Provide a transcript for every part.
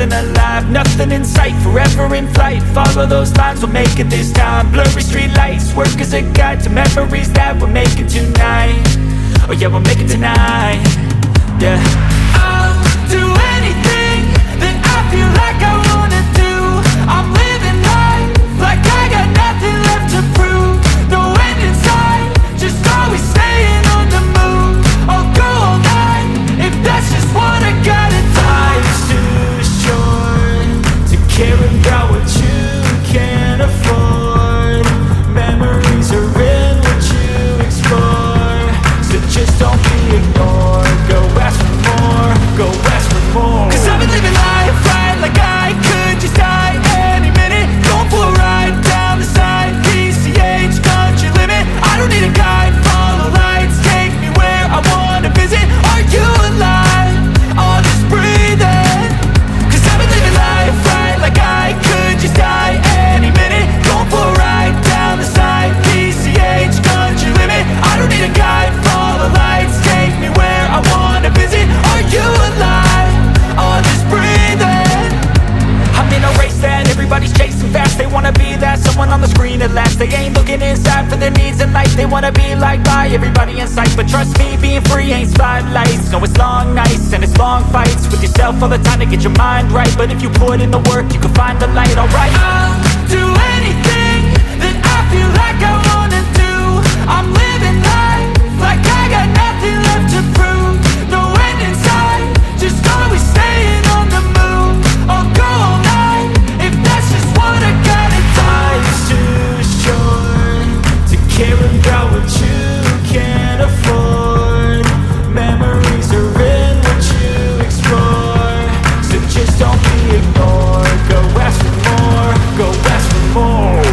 feeling alive. Nothing in sight, forever in flight. Follow those lines, we'll make it this time. Blurry street lights, work as a guide to memories that we're making tonight. Oh yeah, we'll make it tonight. Yeah, I'll do anything that I feel like I wanna do. I'm living life like I got nothing left to prove. No end in sight, just always staying on the move. I'll go all night if that's just what I gotta do. Life's too short to care about what you can't afford. Memories are in what you explore, so just don't be ignored. Go ask for more, go ask for more. Cause I've been living life right like I could just die any minute. Going for a ride down the side, PCH, country limit. I don't need a guide, follow lights, take me where I wanna visit. Are you alive? I'll just breathe in. Cause I've been living life right like I could just die any minute. Going for a ride down the side, PCH, country limit. I don't need a guide, follow lights, take me where I wanna visit. Are you alive? I'll just breathe in. I'm in a race that everybody's chasing fast. They wanna be that someone on the screen at last. They ain't looking inside for their needs in life. They wanna be liked by everybody in sight. But trust me, being free ain't spotlights. No, it's long nights and it's long fights with yourself all the time to get your mind right. But if you put in the work, you can find the light, alright. I'll do anything that I feel like I wanna do. I'm living life like I got nothing left to prove. No end in sight, just always staying on the move. I'll go all night if that's just what I gotta do. Life's too short to care about what you can't afford. Memories are in what you explore, so just don't be ignored. Go ask for more, go ask for more.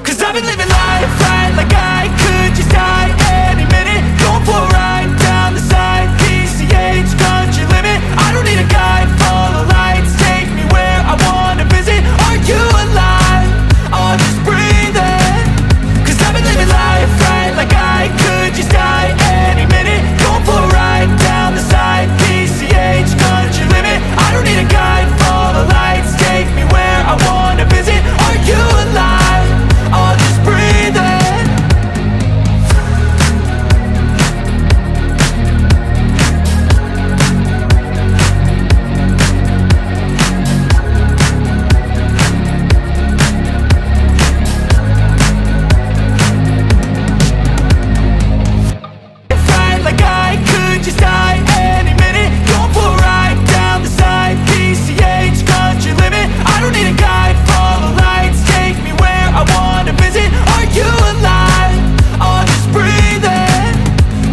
Cause I've been living life right like I could just die any minute. Going for a ride down the side, PCH, country limit. I don't need a guide, follow lights, take me where I wanna visit. Are you alive? I'll just breathe in. Cause I've been living life right like I could just die any minute. Going for a ride down the side, PCH, country limit. I don't need a guide, follow lights, take me where I wanna visit. Are you alive? I'll just breathe in. Right like I could just die any minute. Going for a ride down the side, PCH, country limit. I don't need a guide, follow lights, take me where I wanna visit. Are you alive? I'll just breathe in.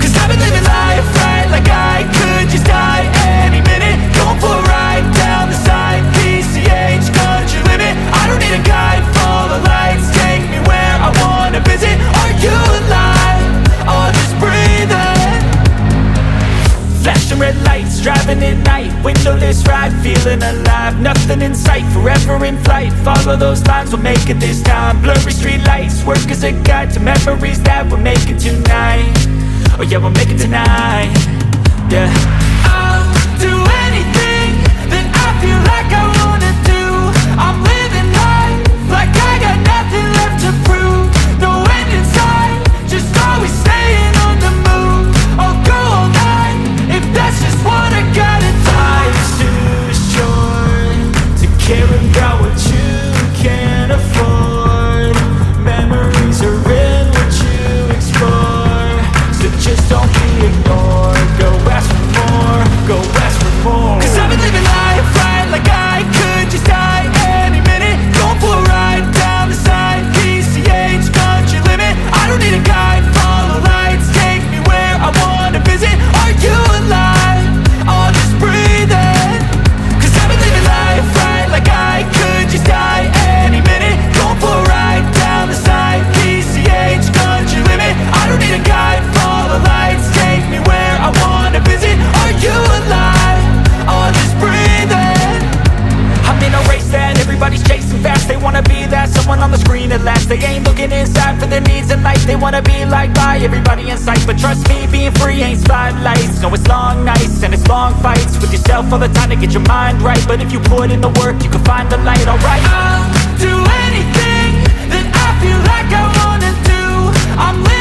Cause I've been living life right like I could just die any minute. Going for a ride down the side, PCH, country limit. I don't need a guide, follow lights, take me where I wanna visit. Are you alive? I'll just breathe in. Flashing red lights, driving at night. Windowless ride, feeling alive. Nothing in sight, forever in flight. Follow those lines, we'll make it this time. Blurry street lights, work as a guide to memories that we're making tonight. Oh yeah, we'll make it tonight. Yeah, I'll do anything that I feel like I wanna do. I'm living life like I got nothing left to prove. No end in sight, just always staying on the move. I'll go all night if that's just what I gotta do. Life's too short to care about what you can't afford. Memories are in what you explore, so just don't be ignored. Go ask for more. They wanna be liked by everybody in sight, but trust me, being free ain't spotlights. No, it's long nights and it's long fights with yourself all the time to get your mind right. But if you put in the work, you can find the light, alright. I'll do anything that I feel like I wanna do. I'm living